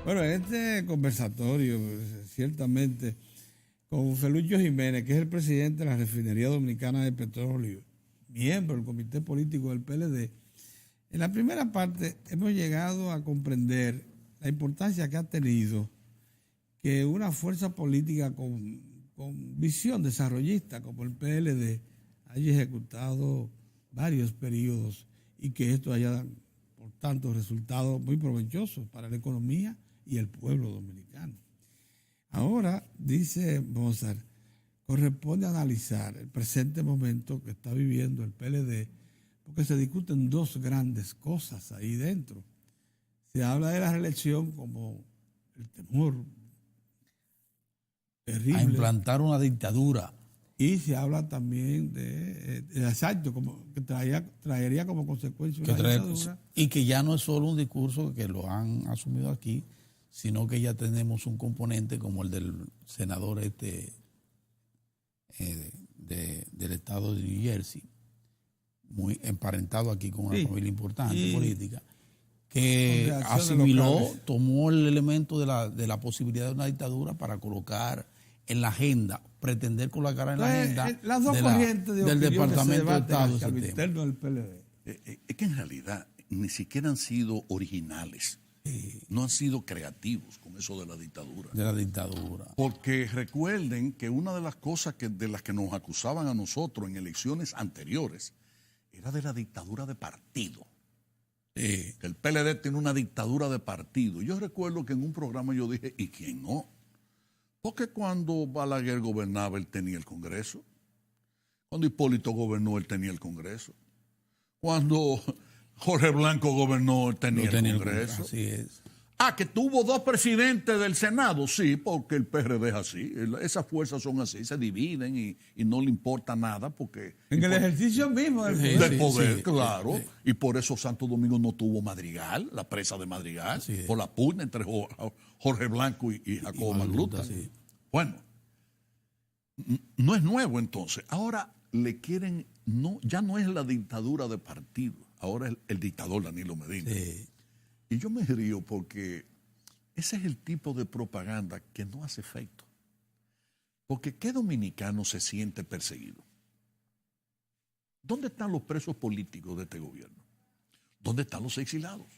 Bueno, este conversatorio, ciertamente, con Felucho Jiménez, que es el presidente de la Refinería Dominicana de Petróleo, miembro del Comité Político del PLD, en la primera parte hemos llegado a comprender la importancia que ha tenido que una fuerza política con visión desarrollista como el PLD haya ejecutado varios periodos y que esto haya, por tanto, resultado muy provechosos para la economía y el pueblo dominicano. Ahora, dice Mozart, corresponde analizar el presente momento que está viviendo el PLD, porque se discuten dos grandes cosas ahí dentro. Se habla de la reelección como el temor terrible. A implantar una dictadura. Y se habla también de exacto, como que traería como consecuencia una dictadura. Y que ya no es solo un discurso que lo han asumido aquí, sino que ya tenemos un componente como el del senador del estado de New Jersey, muy emparentado aquí con una familia importante política, que asimiló, tomó el elemento de la posibilidad de una dictadura para colocar en la agenda, pretender colocar en la agenda las dos corrientes del Departamento de Estado interno del PLD. Es que en realidad ni siquiera han sido originales, no han sido creativos con eso de la dictadura. De la dictadura. Porque recuerden que una de las cosas de las que nos acusaban a nosotros en elecciones anteriores era de la dictadura de partido. Que el PLD tiene una dictadura de partido. Yo recuerdo que en un programa yo dije, ¿y quién no? Porque cuando Balaguer gobernaba, él tenía el Congreso. Cuando Hipólito gobernó, él tenía el Congreso. Cuando Jorge Blanco gobernó, él tenía el Congreso. Así es. Que tuvo dos presidentes del Senado, sí, porque el PRD es así. Esas fuerzas son así, se dividen y no le importa nada porque... En el ejercicio mismo del poder, claro. Y por eso Santo Domingo no tuvo Madrigal, la presa de Madrigal, por la pugna entre Jorge Blanco y Jacobo Magluta. Sí. Bueno, no es nuevo entonces. Ahora le quieren, ya no es la dictadura de partido, ahora es el dictador Danilo Medina. Sí. Y yo me río porque ese es el tipo de propaganda que no hace efecto. Porque ¿qué dominicano se siente perseguido? ¿Dónde están los presos políticos de este gobierno? ¿Dónde están los exilados?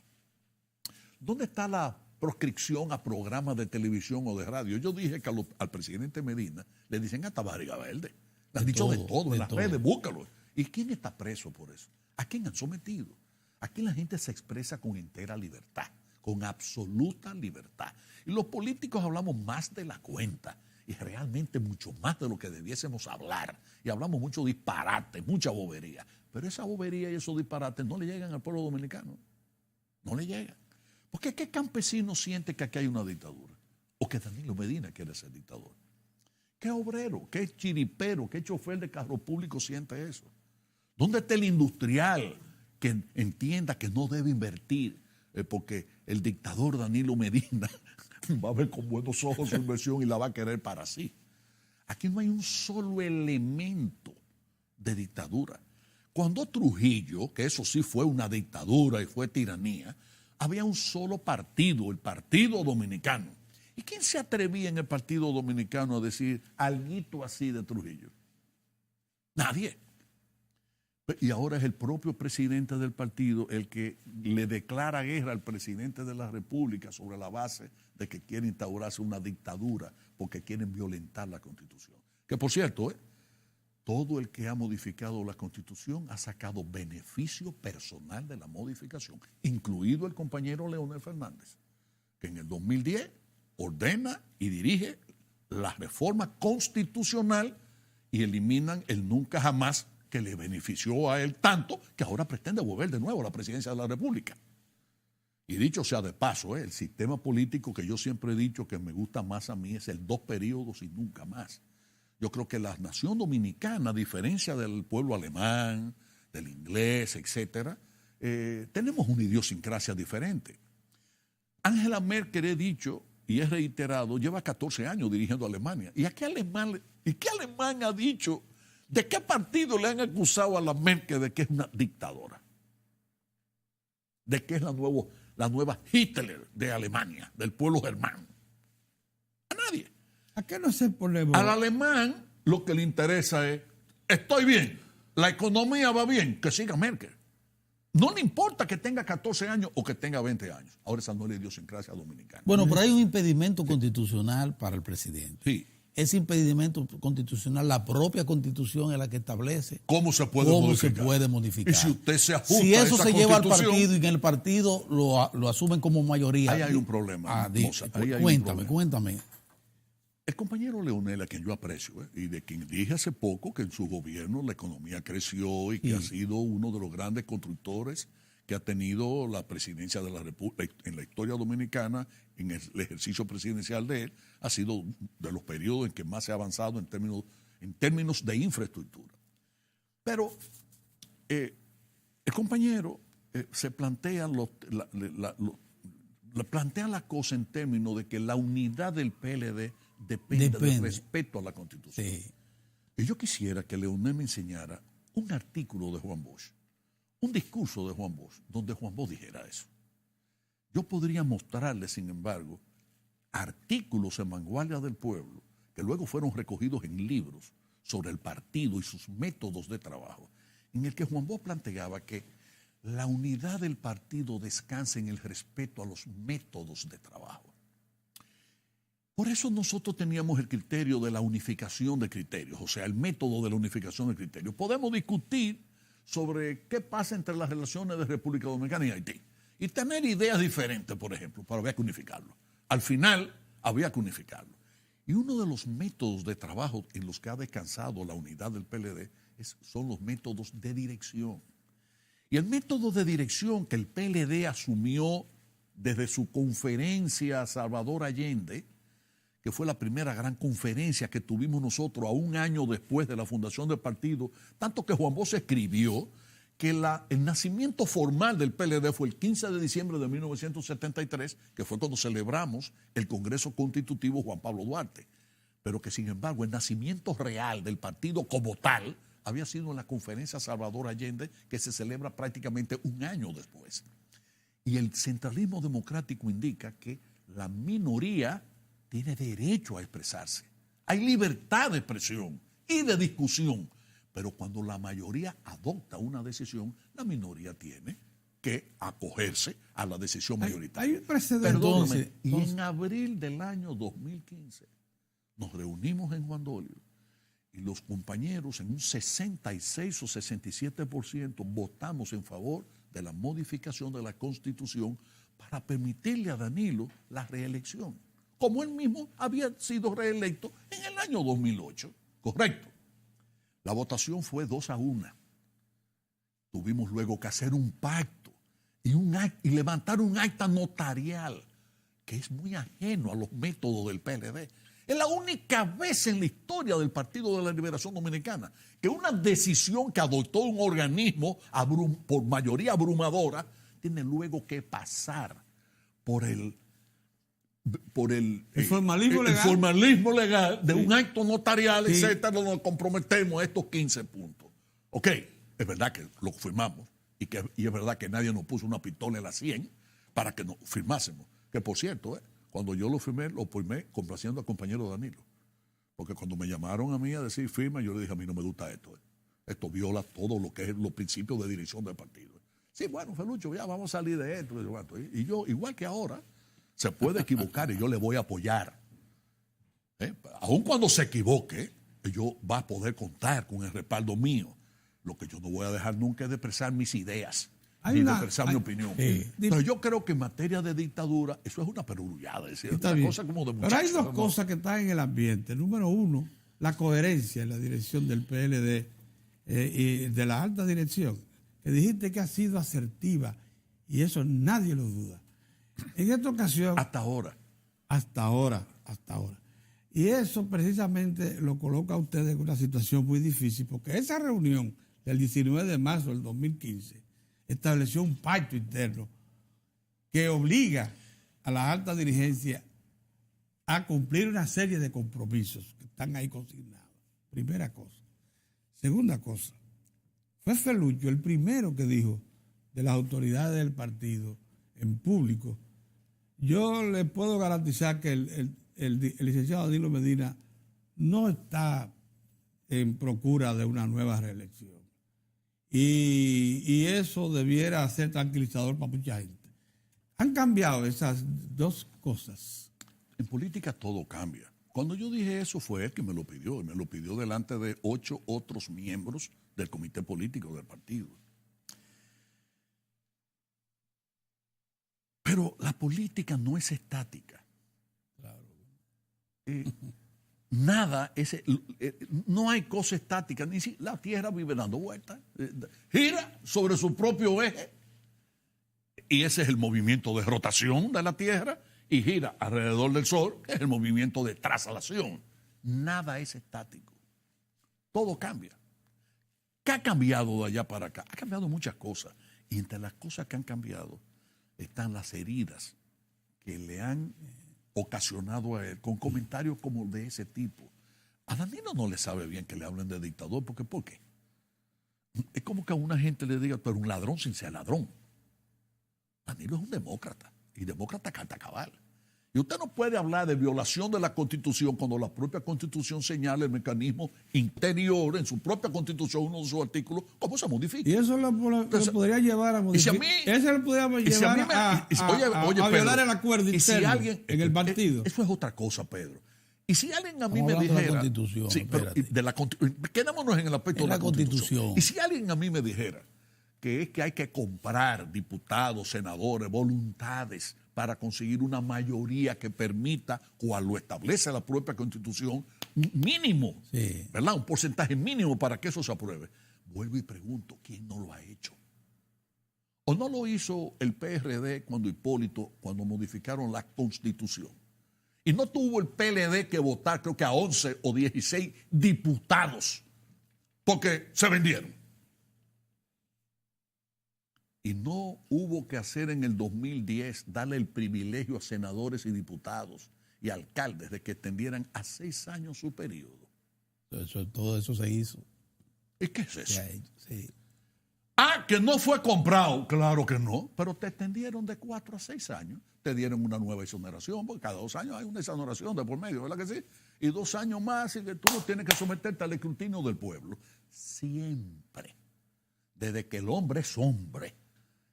¿Dónde está la proscripción a programas de televisión o de radio? Yo dije que al presidente Medina le dicen hasta barriga verde. Le han dicho de todo en las redes, búscalo. ¿Y quién está preso por eso? ¿A quién han sometido? Aquí la gente se expresa con entera libertad, con absoluta libertad. Y los políticos hablamos más de la cuenta y realmente mucho más de lo que debiésemos hablar. Y hablamos mucho disparate, mucha bobería. Pero esa bobería y esos disparates no le llegan al pueblo dominicano. No le llegan. Porque ¿qué campesino siente que aquí hay una dictadura? O que Danilo Medina quiere ser dictador. ¿Qué obrero, qué chiripero, qué chofer de carro público siente eso? ¿Dónde está el industrial que entienda que no debe invertir? Porque el dictador Danilo Medina va a ver con buenos ojos su inversión y la va a querer para sí. Aquí no hay un solo elemento de dictadura. Cuando Trujillo, que eso sí fue una dictadura y fue tiranía, había un solo partido, el Partido Dominicano. ¿Y quién se atrevía en el Partido Dominicano a decir alguito así de Trujillo? Nadie. Y ahora es el propio presidente del partido el que le declara guerra al presidente de la República sobre la base de que quiere instaurarse una dictadura porque quieren violentar la Constitución. Que por cierto, todo el que ha modificado la Constitución ha sacado beneficio personal de la modificación, incluido el compañero Leonel Fernández, que en el 2010 ordena y dirige la reforma constitucional y eliminan el nunca jamás que le benefició a él tanto que ahora pretende volver de nuevo a la presidencia de la República. Y dicho sea de paso, el sistema político que yo siempre he dicho que me gusta más a mí es el 2 periodos y nunca más. Yo creo que la nación dominicana, a diferencia del pueblo alemán, del inglés, etcétera, tenemos una idiosincrasia diferente. Angela Merkel, he dicho y he reiterado, lleva 14 años dirigiendo a Alemania. ¿Y qué alemán ha dicho? ¿De qué partido le han acusado a la Merkel de que es una dictadora? ¿De que es la la nueva Hitler de Alemania, del pueblo germano. A nadie. ¿A qué no se ponemos? Al alemán lo que le interesa es, estoy bien, la economía va bien, que siga Merkel. No le importa que tenga 14 años o que tenga 20 años. Ahora esa no es la idiosincrasia dominicana. Bueno, pero hay un impedimento constitucional para el presidente. Sí. Ese impedimento constitucional, la propia Constitución es la que establece ¿Cómo se puede modificar? Y si usted se ajusta si eso a esa se lleva al Constitución, partido y en el partido lo asumen como mayoría. Ahí hay un problema. Cuéntame. El compañero Leonel, a quien yo aprecio, y de quien dije hace poco que en su gobierno la economía creció y que ha sido uno de los grandes constructores que ha tenido la presidencia de la República en la historia dominicana, en el ejercicio presidencial de él, ha sido de los periodos en que más se ha avanzado en términos de infraestructura. Pero el compañero se plantea plantea la cosa en términos de que la unidad del PLD depende del respeto a la Constitución. Sí. Y yo quisiera que Leonel me enseñara un artículo de Juan Bosch, un discurso de Juan Bosch, donde Juan Bosch dijera eso. Yo podría mostrarle, sin embargo, artículos en Vanguardia del Pueblo que luego fueron recogidos en libros sobre el partido y sus métodos de trabajo, en el que Juan Bosch planteaba que la unidad del partido descansa en el respeto a los métodos de trabajo. Por eso nosotros teníamos el criterio de la unificación de criterios, o sea, el método de la unificación de criterios. Podemos discutir sobre qué pasa entre las relaciones de República Dominicana y Haití y tener ideas diferentes, por ejemplo, pero había que unificarlo. Al final había que unificarlo. Y uno de los métodos de trabajo en los que ha descansado la unidad del PLD son los métodos de dirección. Y el método de dirección que el PLD asumió desde su conferencia a Salvador Allende, que fue la primera gran conferencia que tuvimos nosotros a un año después de la fundación del partido, tanto que Juan Bosch escribió que el nacimiento formal del PLD fue el 15 de diciembre de 1973, que fue cuando celebramos el Congreso Constitutivo Juan Pablo Duarte, pero que sin embargo el nacimiento real del partido como tal había sido en la conferencia Salvador Allende, que se celebra prácticamente un año después. Y el centralismo democrático indica que la minoría tiene derecho a expresarse. Hay libertad de expresión y de discusión, pero cuando la mayoría adopta una decisión, la minoría tiene que acogerse a la decisión mayoritaria. Hay un precedente. Perdóname, y en abril del año 2015 nos reunimos en Juan Dolio y los compañeros en un 66 o 67% votamos en favor de la modificación de la Constitución para permitirle a Danilo la reelección, como él mismo había sido reelecto en el año 2008. Correcto. La votación fue 2-1. Tuvimos luego que hacer un pacto y levantar un acta notarial que es muy ajeno a los métodos del PLD. Es la única vez en la historia del Partido de la Liberación Dominicana que una decisión que adoptó un organismo por mayoría abrumadora tiene luego que pasar por el formalismo legal de un acto notarial, etcétera, donde nos comprometemos a estos 15 puntos. Ok, es verdad que lo firmamos y es verdad que nadie nos puso una pistola en la 100 para que nos firmásemos. Que por cierto, cuando yo lo firmé complaciendo al compañero Danilo. Porque cuando me llamaron a mí a decir firma, yo le dije, a mí no me gusta esto. Esto viola todo lo que es los principios de dirección del partido. Sí, bueno, Felucho, ya vamos a salir de esto. Y yo, igual que ahora, se puede equivocar y yo le voy a apoyar. Aun cuando se equivoque, yo va a poder contar con el respaldo mío. Lo que yo no voy a dejar nunca es de expresar mis ideas, ni de expresar mi opinión. Pero yo creo que en materia de dictadura, eso es una perullada. Es decir, una cosa como de pero hay dos cosas que están en el ambiente. Número uno, la coherencia en la dirección del PLD y de la alta dirección, que dijiste que ha sido asertiva, y eso nadie lo duda. En esta ocasión... Hasta ahora. Y eso precisamente lo coloca a ustedes en una situación muy difícil, porque esa reunión del 19 de marzo del 2015 estableció un pacto interno que obliga a la alta dirigencia a cumplir una serie de compromisos que están ahí consignados. Primera cosa. Segunda cosa, fue Felucho el primero que dijo de las autoridades del partido en público, yo le puedo garantizar que el licenciado Danilo Medina no está en procura de una nueva reelección. Y eso debiera ser tranquilizador para mucha gente. Han cambiado esas dos cosas. En política todo cambia. Cuando yo dije eso fue él que me lo pidió, y me lo pidió delante de 8 otros miembros del comité político del partido. Pero la política no es estática. Claro. Nada, no hay cosa estática, ni si la Tierra vive dando vueltas, gira sobre su propio eje, y ese es el movimiento de rotación de la Tierra, y gira alrededor del Sol, que es el movimiento de traslación. Nada es estático, todo cambia. ¿Qué ha cambiado de allá para acá? Ha cambiado muchas cosas, y entre las cosas que han cambiado están las heridas que le han ocasionado a él con comentarios como de ese tipo. A Danilo no le sabe bien que le hablen de dictador, porque ¿por qué? Es como que a una gente le diga, pero un ladrón sin ser ladrón. Danilo es un demócrata, y demócrata carta cabal. Y usted no puede hablar de violación de la Constitución cuando la propia Constitución señala el mecanismo interior en su propia Constitución, uno de sus artículos, cómo se modifica. Y eso lo podría llevar a modificar. Eso lo podría llevar a violar el acuerdo interno en el partido. Eso es otra cosa, Pedro. Y si alguien a mí me dijera... De la Constitución, sí, pero quedémonos en el aspecto de la Constitución. Y si alguien a mí me dijera que es que hay que comprar diputados, senadores, voluntades para conseguir una mayoría que permita, cual lo establece la propia Constitución, mínimo, sí, ¿verdad? Un porcentaje mínimo para que eso se apruebe. Vuelvo y pregunto, ¿quién no lo ha hecho? ¿O no lo hizo el PRD cuando modificaron la Constitución? Y no tuvo el PLD que votar, creo que a 11 o 16 diputados, porque se vendieron. Y no hubo que hacer en el 2010, darle el privilegio a senadores y diputados y alcaldes de que extendieran a 6 años su periodo. Todo eso se hizo. ¿Y qué es eso? Sí. Ah, que no fue comprado. Claro que no, pero te extendieron de 4 a 6 años. Te dieron una nueva exoneración, porque cada 2 años hay una exoneración de por medio, ¿verdad que sí? Y 2 años más y que tú no tienes que someterte al escrutinio del pueblo. Siempre, desde que el hombre es hombre,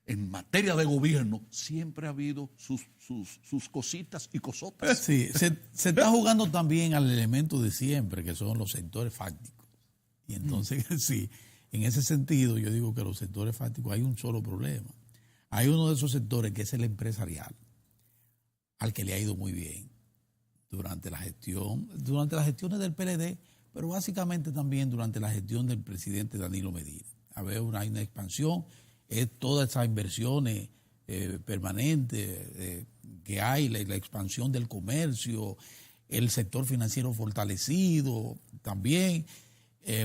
en materia de gobierno, siempre ha habido sus cositas y cosotas. Sí, se está jugando también al elemento de siempre, que son los sectores fácticos. Y entonces, sí, en ese sentido, yo digo que los sectores fácticos hay un solo problema. Hay uno de esos sectores que es el empresarial, al que le ha ido muy bien durante las gestiones del PLD, pero básicamente también durante la gestión del presidente Danilo Medina. Hay una expansión. Es todas esas inversiones permanentes que hay, la expansión del comercio, el sector financiero fortalecido también.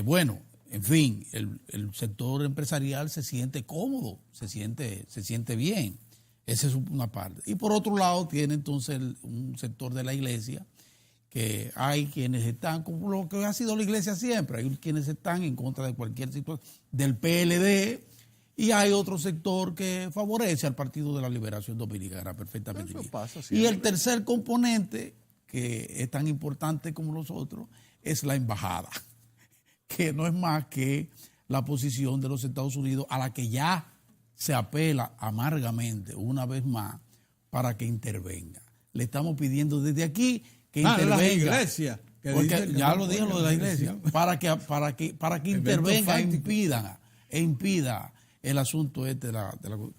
Bueno, en fin, el sector empresarial se siente cómodo, se siente bien. Esa es una parte. Y por otro lado tiene entonces un sector de la iglesia, que hay quienes están, como lo que ha sido la iglesia siempre, hay quienes están en contra de cualquier situación del PLD. Y hay otro sector que favorece al Partido de la Liberación Dominicana perfectamente bien. Y el tercer componente, que es tan importante como los otros, es la embajada, que no es más que la posición de los Estados Unidos a la que ya se apela amargamente una vez más para que intervenga. Le estamos pidiendo desde aquí que intervenga. La iglesia. Porque ya lo dijo lo de la iglesia. Para que intervenga e impida el asunto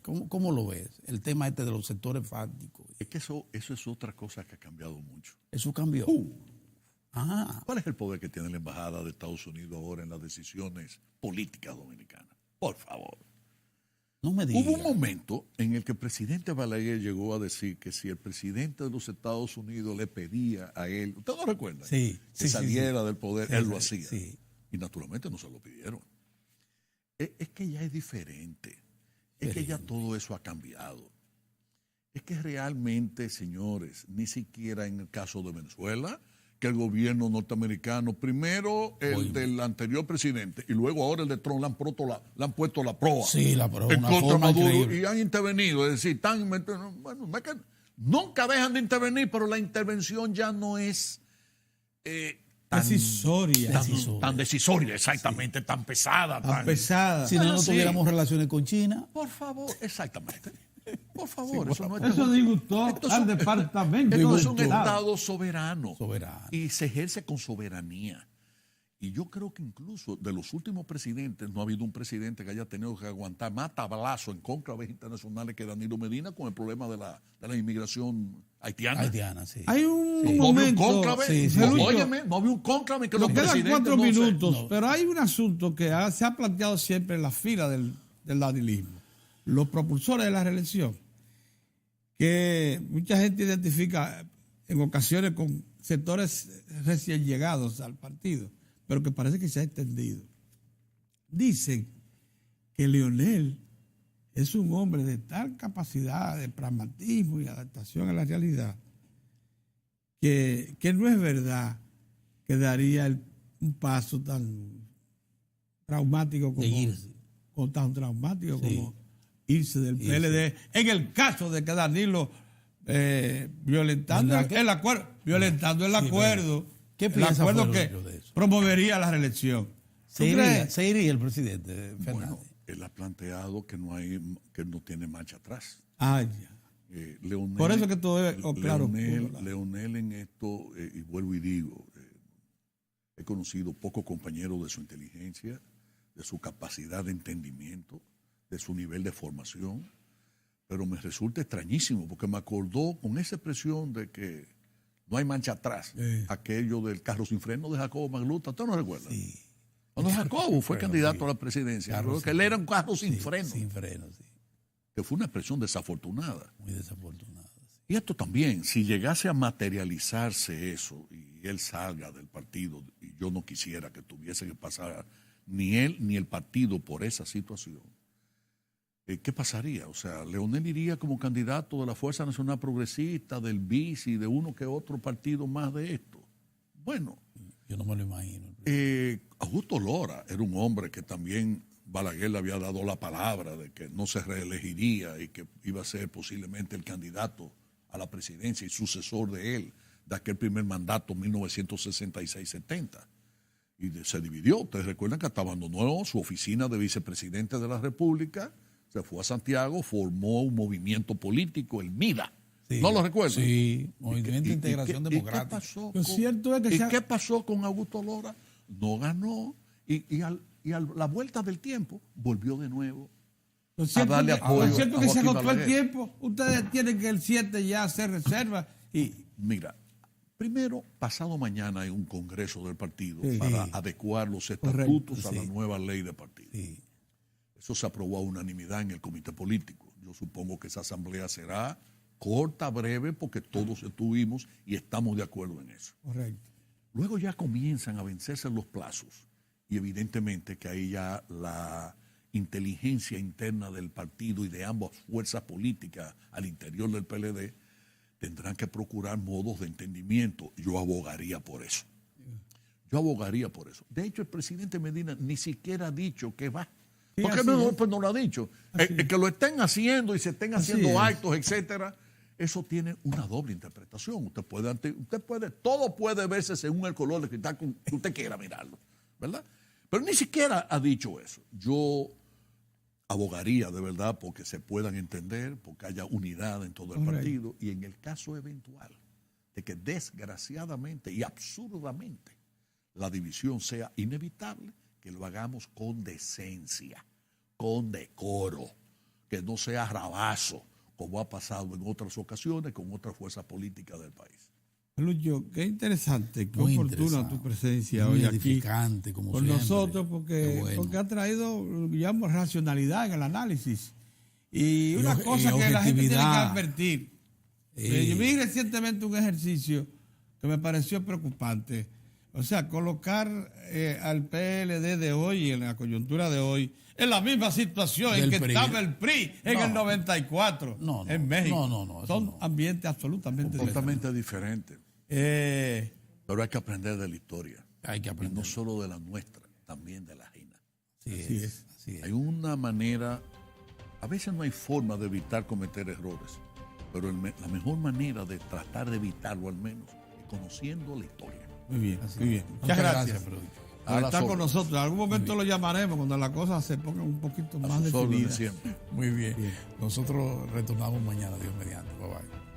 ¿cómo lo ves? El tema de los sectores fácticos. Es que eso es otra cosa que ha cambiado mucho. ¿Eso cambió? ¿Cuál es el poder que tiene la embajada de Estados Unidos ahora en las decisiones políticas dominicanas? Por favor. No me digas. Hubo un momento en el que el presidente Balaguer llegó a decir que si el presidente de los Estados Unidos le pedía a él, ¿usted no recuerda? Sí. Que saliera del poder, él lo hacía. Sí. Y naturalmente no se lo pidieron. Es que ya es diferente. Es que ya todo eso ha cambiado. Es que realmente, señores, ni siquiera en el caso de Venezuela, que el gobierno norteamericano, primero el del anterior presidente y luego ahora el de Trump, le han puesto la proa. Sí, la proa. En Una contra forma Maduro increíble. y han intervenido. Es decir, bueno, no es que nunca dejan de intervenir, pero la intervención ya no es tan decisoria, exactamente, tan pesada. Tan pesada. Si no tuviéramos relaciones con China. Por favor, exactamente. Por favor, eso no es. Eso disgustó al departamento. Esto es un Estado soberano. Soberano. Y se ejerce con soberanía. Y yo creo que incluso de los últimos presidentes, no ha habido un presidente que haya tenido que aguantar más tablazo en cónclaves internacionales que Danilo Medina con el problema de la inmigración haitiana. Haitiana, sí. Hay un No había un momento. cónclave, óyeme, no había un cónclave que los Nos quedan presidentes 4 no se- minutos, pero hay un asunto que se ha planteado siempre en la fila del ladilismo. Los propulsores de la reelección, que mucha gente identifica en ocasiones con sectores recién llegados al partido, pero que parece que se ha extendido. Dicen que Leonel es un hombre de tal capacidad de pragmatismo y adaptación a la realidad que no es verdad que daría un paso tan traumático como irse del PLD, en el caso de que Danilo violentando el acuerdo, ¿Qué piensa el acuerdo Fuero que Lucho de eso? promovería la reelección. Se iría el presidente Fernández. Bueno, él ha planteado que no tiene marcha atrás. Ya. Leonel, Por eso que todo es claro. Leonel en esto, y vuelvo y digo, he conocido pocos compañeros de su inteligencia, de su capacidad de entendimiento, de su nivel de formación, pero me resulta extrañísimo porque me acordó con esa expresión de que no hay marcha atrás, aquello del carro sin freno de Jacobo Magluta. ¿Usted no recuerda? Sí. Cuando Jacobo fue candidato a la presidencia, que él era un carro sin freno. Sin freno, sí. Que fue una expresión desafortunada. Muy desafortunada. Sí. Y esto también, si llegase a materializarse eso y él salga del partido, y yo no quisiera que tuviese que pasar ni él ni el partido por esa situación, ¿qué pasaría? O sea, Leonel iría como candidato de la Fuerza Nacional Progresista, del BIS y de uno que otro partido más de esto. Bueno. Yo no me lo imagino. Augusto Lora era un hombre que también Balaguer le había dado la palabra de que no se reelegiría y que iba a ser posiblemente el candidato a la presidencia y sucesor de él de aquel primer mandato 1966-70. Y se dividió. Ustedes recuerdan que hasta abandonó su oficina de vicepresidente de la República, se fue a Santiago, formó un movimiento político, el MIDA. Sí, ¿No lo recuerdan? Sí, Movimiento de Integración Democrática. ¿Qué pasó con Augusto Lora? No ganó y a la vuelta del tiempo volvió de nuevo a darle apoyo. Lo cierto a que se Joaquín agotó el Balaguer. tiempo. Ustedes tienen que el 7 ya hacer reservas. Mira, primero, pasado mañana hay un congreso del partido Sí. para adecuar los estatutos a la nueva ley de partido. Sí. Eso se aprobó a unanimidad en el comité político. Yo supongo que esa asamblea será corta, breve, porque todos estuvimos y estamos de acuerdo en eso. Correcto. Luego ya comienzan a vencerse los plazos y evidentemente que ahí ya la inteligencia interna del partido y de ambas fuerzas políticas al interior del PLD tendrán que procurar modos de entendimiento. Yo abogaría por eso. De hecho, el presidente Medina ni siquiera ha dicho que va. Sí, ¿Por qué no lo ha dicho? El que lo estén haciendo y se estén haciendo actos, etcétera, eso tiene una doble interpretación. Todo puede verse según el color de cristal que usted quiera mirarlo, ¿verdad? Pero ni siquiera ha dicho eso. Yo abogaría de verdad porque se puedan entender, porque haya unidad en todo el partido y en el caso eventual de que desgraciadamente y absurdamente la división sea inevitable, que lo hagamos con decencia, con decoro, que no sea rabazo, como ha pasado en otras ocasiones con otras fuerzas políticas del país. Lucho, qué interesante, qué Muy oportuna interesante. tu presencia Muy hoy aquí edificante, como con siempre. nosotros, porque ha traído, digamos, racionalidad en el análisis. Y una cosa que la gente tiene que advertir. Yo vi recientemente un ejercicio que me pareció preocupante. O sea, colocar al PLD de hoy, en la coyuntura de hoy, en la misma situación en que estaba el PRI en el 94 en México. No. Son ambientes absolutamente Completamente diferentes. diferentes. Pero hay que aprender de la historia. Hay que Y aprender. no solo de la nuestra, también de la ajena. Así es. Así es. Hay una manera, a veces no hay forma de evitar cometer errores, pero la mejor manera de tratar de evitarlo al menos es conociendo la historia. Muy bien, Así muy es. bien. Muchas gracias Freddy. A por las estar con órdenes. nosotros. En algún momento lo llamaremos cuando las cosas se pongan un poquito A más sus órdenes definidas. siempre. Muy bien. Nosotros retornamos mañana, Dios mediante. Bye bye.